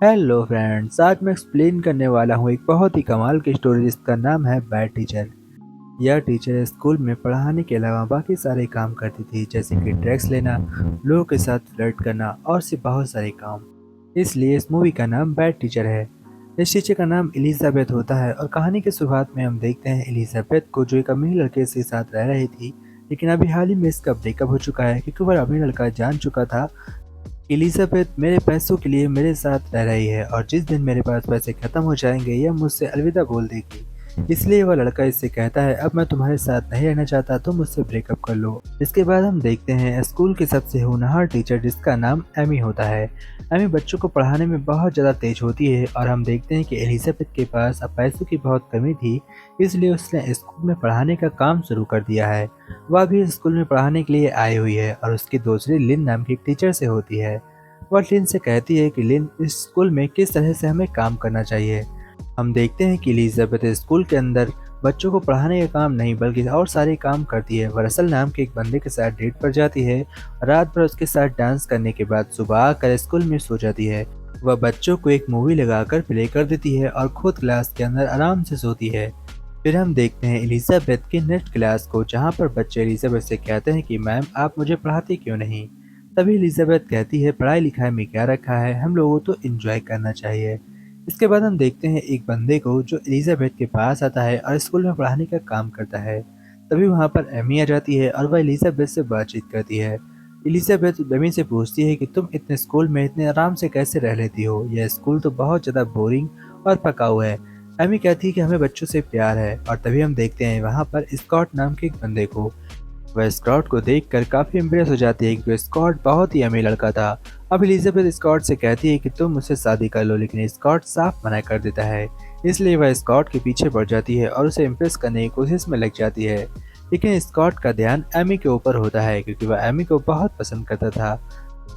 Hello friends, आज मैं explain करने वाला हूँ एक बहुत ही कमाल की स्टोरी जिसका नाम है बैड टीचर। यह टीचर स्कूल में पढ़ाने के अलावा बाकी सारे काम करती थी, जैसे कि ड्रग्स लेना, लोगों के साथ फ्लर्ट करना और सिर्फ बहुत सारे काम। इसलिए इस मूवी का नाम बैड टीचर है। इस टीचर का नाम एलिजाबेथ होता है और कहानी की शुरुआत में हम देखते हैं एलिजाबेथ को, जो एक अमीर लड़के के साथ रह रही थी। लेकिन अभी हाल ही में इसका ब्रेकअप हो चुका है क्योंकि वह अमीर लड़का जान चुका था एलिजाबेथ मेरे पैसों के लिए मेरे साथ रह रही है और जिस दिन मेरे पास पैसे खत्म हो जाएंगे यह मुझसे अलविदा बोल देगी। इसलिए वह लड़का इससे कहता है, अब मैं तुम्हारे साथ नहीं रहना चाहता, तुम मुझसे ब्रेकअप कर लो। इसके बाद हम देखते हैं स्कूल की सबसे होनहार टीचर जिसका नाम एमी होता है। एमी बच्चों को पढ़ाने में बहुत ज़्यादा तेज होती है और हम देखते हैं कि एलिजाबेथ के पास अब पैसों की बहुत कमी थी, इसलिए उसने स्कूल में पढ़ाने का काम शुरू कर दिया है। वह भी स्कूल में पढ़ाने के लिए आई हुई है और उसकी दूसरी लिन नाम की टीचर से होती है। वह लिन से कहती है कि लिन, इस स्कूल में किस तरह से हमें काम करना चाहिए। हम देखते हैं कि एलिजाबेथ स्कूल के अंदर बच्चों को पढ़ाने का काम नहीं बल्कि और सारे काम करती है। वह रसल नाम के एक बंदे के साथ डेट पर जाती है, रात भर उसके साथ डांस करने के बाद सुबह आकर स्कूल में सो जाती है। वह बच्चों को एक मूवी लगाकर प्ले कर देती है और खुद क्लास के अंदर आराम से सोती है। फिर हम देखते हैं एलिजाबेथ की नेक्स्ट क्लास को, जहाँ पर बच्चे एलिजाबेथ से कहते हैं कि मैम, आप मुझे पढ़ाती क्यों नहीं। तभी एलिजाबेथ कहती है, पढ़ाई लिखाई में क्या रखा है, हम लोगों को तो एंजॉय करना चाहिए। इसके बाद हम देखते हैं एक बंदे को जो एलिजाबेथ के पास आता है और स्कूल में पढ़ाने का काम करता है। तभी वहाँ पर एमी आ जाती है और वह एलिजाबेथ से बातचीत करती है। एलिजाबेथ एमी से पूछती है कि तुम इतने स्कूल में इतने आराम से कैसे रह लेती हो, यह स्कूल तो बहुत ज़्यादा बोरिंग और पकाऊ है। एमी कहती है कि हमें बच्चों से प्यार है और तभी हम देखते हैं वहाँ पर स्कॉट नाम के एक बंदे को। वह स्कॉट को देखकर काफी इम्प्रेस हो जाती है क्योंकि स्कॉट बहुत ही अमीर लड़का था। अब एलिजाबेथ स्कॉट से कहती है कि तुम मुझसे शादी कर लो, लेकिन स्कॉट साफ मना कर देता है। इसलिए वह स्कॉट के पीछे पड़ जाती है और उसे इम्प्रेस करने की कोशिश में लग जाती है। लेकिन स्कॉट का ध्यान एमी के ऊपर होता है क्योंकि वह एमी को बहुत पसंद करता था।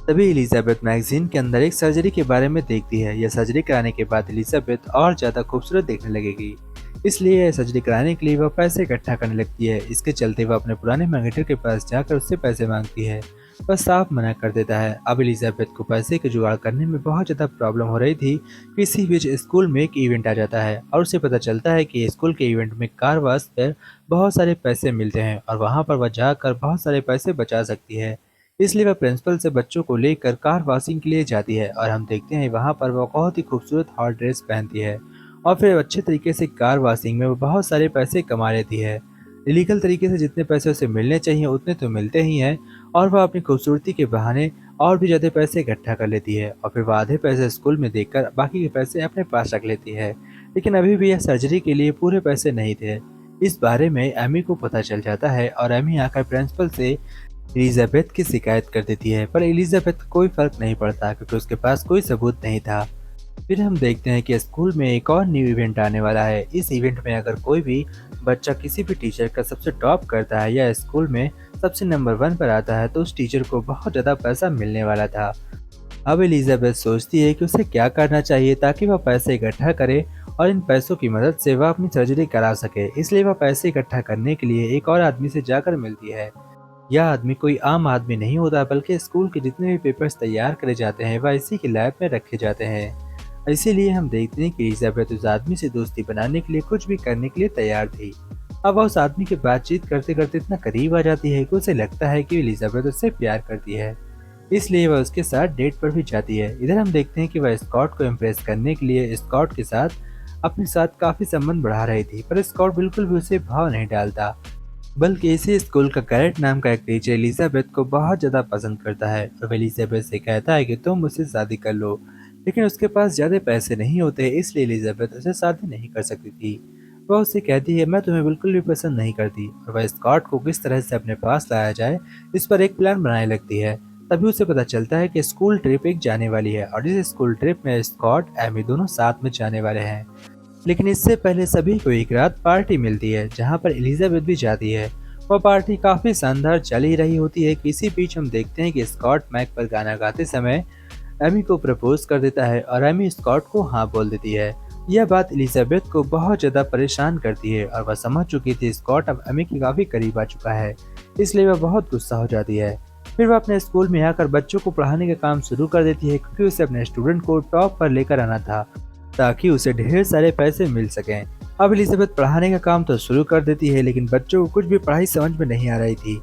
तभी एलिजाबेथ मैगजीन के अंदर एक सर्जरी के बारे में देखती है। यह सर्जरी कराने के बाद एलिजाबेथ और ज्यादा खूबसूरत देखने लगेगी, इसलिए यह सर्जरी कराने के लिए वह पैसे इकट्ठा करने लगती है। इसके चलते वह अपने पुराने मैनेजर के पास जाकर उससे पैसे मांगती है। वह साफ मना कर देता है। अब एलिजाबेथ को पैसे के जुगाड़ करने में बहुत ज़्यादा प्रॉब्लम हो रही थी कि इसी बीच स्कूल में एक इवेंट आ जाता है और उसे पता चलता है कि स्कूल के इवेंट में कार वॉश पर बहुत सारे पैसे मिलते हैं और वहाँ पर वह जाकर बहुत सारे पैसे बचा सकती है। इसलिए वह प्रिंसिपल से बच्चों को लेकर कार वॉशिंग के लिए जाती है और हम देखते हैं वहाँ पर वह बहुत ही खूबसूरत हॉट ड्रेस पहनती है और फिर अच्छे तरीके से कार वॉशिंग में वो बहुत सारे पैसे कमा लेती है। इलीगल तरीके से जितने पैसे उसे मिलने चाहिए उतने तो मिलते ही हैं और वह अपनी खूबसूरती के बहाने और भी ज़्यादा पैसे इकट्ठा कर लेती है और फिर वह आधे पैसे स्कूल में देकर बाकी के पैसे अपने पास रख लेती है। लेकिन अभी भी यह सर्जरी के लिए पूरे पैसे नहीं थे। इस बारे में एमी को पता चल जाता है और एमी आकर प्रिंसिपल से एलिजाबेथ की शिकायत कर देती है, पर एलिजाबेथ को कोई फर्क नहीं पड़ता क्योंकि उसके पास कोई सबूत नहीं था। फिर हम देखते हैं कि स्कूल में एक और न्यू इवेंट आने वाला है। इस इवेंट में अगर कोई भी बच्चा किसी भी टीचर का सबसे टॉप करता है या स्कूल में सबसे नंबर 1 पर आता है तो उस टीचर को बहुत ज़्यादा पैसा मिलने वाला था। अब एलिजाबेथ सोचती है कि उसे क्या करना चाहिए ताकि वह पैसे इकट्ठा करे और इन पैसों की मदद से वह अपनी सर्जरी करा सके। इसलिए वह पैसे इकट्ठा करने के लिए एक और आदमी से जाकर मिलती है। यह आदमी कोई आम आदमी नहीं होता बल्कि स्कूल के जितने भी पेपर्स तैयार करे जाते हैं वह इसी की लैब में रखे जाते हैं। इसीलिए हम देखते हैं कि एलिजाबेथ उस आदमी से दोस्ती बनाने के लिए कुछ भी करने के लिए तैयार थी। अब वह उस आदमी की बातचीत करते करते इतना करीब आ जाती है कि उसे लगता है कि एलिजाबेथ उससे प्यार करती है, इसलिए वह उसके साथ डेट पर भी जाती है। इधर हम देखते हैं कि वह स्कॉट को इम्प्रेस करने के लिए स्कॉट के साथ अपने साथ काफी संबंध बढ़ा रही थी, पर स्कॉट बिल्कुल भी उसे भाव नहीं डालता। बल्कि इसी स्कूल का कैरेट नाम का एक टीचर एलिजाबेथ को बहुत ज़्यादा पसंद करता है और वह एलिजाबेथ से कहता है कि तुम मुझसे शादी कर लो, लेकिन उसके पास ज़्यादा पैसे नहीं होते, इसलिए एलिजाबेथ उसे शादी नहीं कर सकती थी। वह उससे कहती है, मैं तुम्हें बिल्कुल भी पसंद नहीं करती, और वह स्कॉट को किस तरह से अपने पास लाया जाए इस पर एक प्लान बनाने लगती है। तभी उसे पता चलता है कि स्कूल ट्रिप एक जाने वाली है और इस स्कूल ट्रिप में स्कॉट एमी दोनों साथ में जाने वाले हैं। लेकिन इससे पहले सभी को एक रात पार्टी मिलती है जहां पर एलिजाबेथ भी जाती है। वह पार्टी काफी शानदार चल ही रही होती है कि इसी बीच हम देखते हैं कि स्कॉट माइक पर गाना गाते समय एमी को प्रपोज कर देता है और एमी स्कॉट को हाँ बोल देती है। यह बात एलिजाबेथ को बहुत ज्यादा परेशान करती है और वह समझ चुकी थी स्कॉट अब एमी के काफी करीब आ चुका है, इसलिए वह बहुत गुस्सा हो जाती है। फिर वह अपने स्कूल में आकर बच्चों को पढ़ाने का काम शुरू कर देती है, क्योंकि उसे अपने स्टूडेंट को टॉप पर लेकर आना था ताकि उसे ढेर सारे पैसे मिल सकें। अब एलिजाबेथ पढ़ाने का काम तो शुरू कर देती है, लेकिन बच्चों को कुछ भी पढ़ाई समझ में नहीं आ रही थी,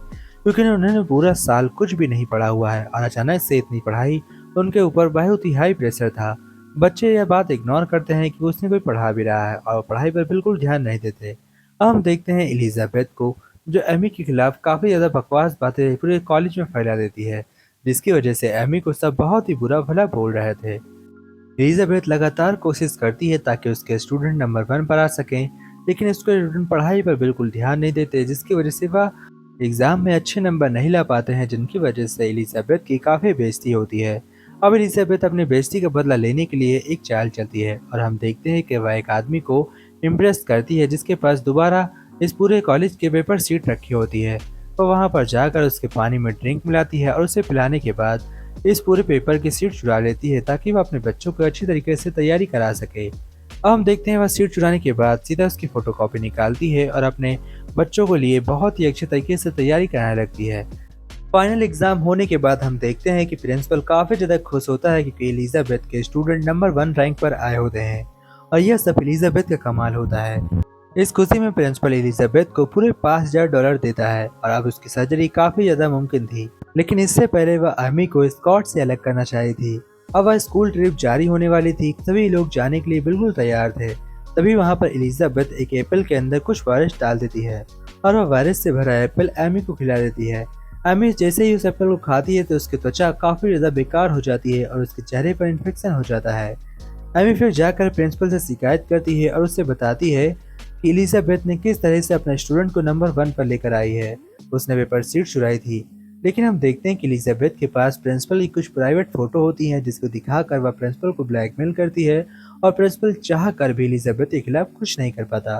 क्योंकि उन्होंने पूरा साल कुछ भी नहीं पढ़ा हुआ है और अचानक से इतनी पढ़ाई उनके ऊपर बहुत ही हाई प्रेशर था। बच्चे यह बात इग्नोर करते हैं कि उसने कोई पढ़ा भी रहा है और पढ़ाई पर बिल्कुल ध्यान नहीं देते। अब हम देखते हैं एलिजाबेथ को, जो एमी के खिलाफ काफ़ी ज़्यादा बकवास बातें पूरे कॉलेज में फैला देती है, जिसकी वजह से एमी को सब बहुत ही बुरा भला बोल रहे थे। एलिजाबेथ लगातार कोशिश करती है ताकि उसके स्टूडेंट नंबर 1 पर आ सकें, लेकिन उसके स्टूडेंट पढ़ाई पर बिल्कुल ध्यान नहीं देते, जिसकी वजह से वह एग्जाम में अच्छे नंबर नहीं ला पाते हैं, जिनकी वजह से एलिजाबेथ की काफ़ी बेइज्जती होती है। अब एलिजाबेथ अपनी बेइज्जती का बदला लेने के लिए एक चाल चलती है और हम देखते हैं कि वह एक आदमी को इम्प्रेस करती है, जिसके पास दोबारा इस पूरे कॉलेज के पेपर सीट रखी होती है। वो वहाँ पर जाकर उसके पानी में ड्रिंक मिलाती है और उसे पिलाने के बाद इस पूरे पेपर की सीट चुरा लेती है ताकि वह अपने बच्चों को अच्छी तरीके से तैयारी करा सके। अब हम देखते हैं वह सीट चुराने के बाद सीधा उसकी फोटोकॉपी निकालती है और अपने बच्चों को लिए बहुत ही अच्छे तरीके से तैयारी कराने लगती है। फाइनल एग्जाम होने के बाद हम देखते हैं कि प्रिंसिपल काफ़ी ज़्यादा खुश होता है, क्योंकि एलिजाबेथ के स्टूडेंट नंबर 1 रैंक पर आए होते हैं और यह सब एलिजाबेथ का कमाल होता है। इस खुशी में प्रिंसिपल एलिजाबेथ को पूरे $5000 देता है और अब उसकी सर्जरी काफ़ी ज़्यादा मुमकिन थी, लेकिन इससे पहले वह एमी को स्कॉट से अलग करना चाही थी। अब वह स्कूल ट्रिप जारी होने वाली थी, सभी लोग जाने के लिए बिल्कुल तैयार थे। तभी वहाँ पर एलिजाबेथ एक एप्पल के अंदर कुछ वायरस डाल देती है और वह वायरस से भरा एप्पल एमी को खिला देती है। एमी जैसे ही उस एप्पल को खाती है तो उसकी त्वचा काफ़ी ज़्यादा बेकार हो जाती है और उसके चेहरे पर इन्फेक्शन हो जाता है। एमी फिर जाकर प्रिंसिपल से शिकायत करती है और उससे बताती है कि एलिजाबेथ ने किस तरह से अपने स्टूडेंट को नंबर 1 पर लेकर आई है। उसने पेपर सीट चुराई थी। लेकिन हम देखते हैं कि एलिजाबेथ के पास प्रिंसिपल की कुछ प्राइवेट फोटो होती हैं, जिसको दिखाकर वह प्रिंसिपल को ब्लैकमेल करती है और प्रिंसिपल चाह कर भी एलिजाबेथ के खिलाफ कुछ नहीं कर पाता।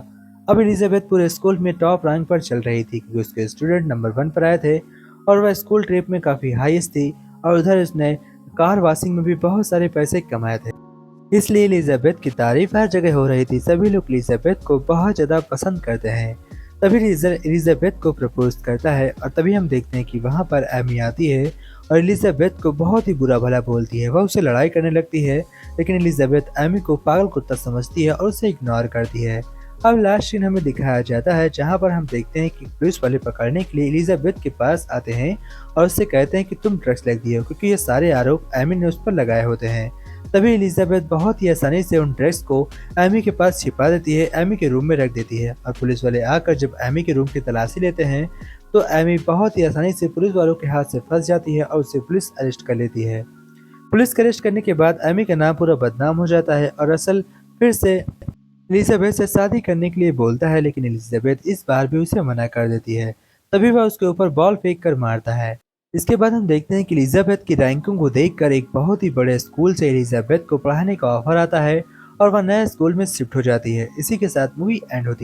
अब एलिजाबेथ पूरे स्कूल में टॉप रैंक पर चल रही थी, क्योंकि उसके स्टूडेंट नंबर 1 पर आए थे और वह स्कूल ट्रिप में काफ़ी हाईएस्ट थी और उधर उसने कार वॉशिंग में भी बहुत सारे पैसे कमाए थे। इसलिए एलिजाबेथ की तारीफ हर जगह हो रही थी। सभी लोग एलिजाबेथ को बहुत ज़्यादा पसंद करते हैं। तभी एलिजाबेथ को प्रपोज करता है और तभी हम देखते हैं कि वहाँ पर एमी आती है और एलिजाबेथ को बहुत ही बुरा भला बोलती है। वह उससे लड़ाई करने लगती है, लेकिन एलिजाबेथ एमी को पागल कुत्ता समझती है और उसे इग्नोर करती है। अब लास्ट सीन हमें दिखाया जाता है, जहाँ पर हम देखते हैं कि पुलिस वाले पकड़ने के लिए एलिजाबेथ के पास आते हैं और उससे कहते हैं कि तुम ड्रग्स लग दिए हो, क्योंकि ये सारे आरोप एमी ने उस पर लगाए होते हैं। तभी एलिजाबेथ बहुत ही आसानी से उन ड्रग्स को एमी के पास छिपा देती है, एमी के रूम में रख देती है और पुलिस वाले आकर जब एमी के रूम की तलाशी लेते हैं तो एमी बहुत ही आसानी से पुलिस वालों के हाथ से फंस जाती है और उसे पुलिस अरेस्ट कर लेती है। पुलिस के अरेस्ट करने के बाद एमी का नाम पूरा बदनाम हो जाता है और असल फिर से एलिजाबेथ से शादी करने के लिए बोलता है, लेकिन एलिजाबेथ इस बार भी उसे मना कर देती है। तभी वह उसके ऊपर बॉल फेंक कर मारता है। इसके बाद हम देखते हैं कि एलिजाबेथ की रैंकिंग को देखकर एक बहुत ही बड़े स्कूल से एलिजाबेथ को पढ़ाने का ऑफर आता है और वह नए स्कूल में शिफ्ट हो जाती है। इसी के साथ मूवी एंड होती है।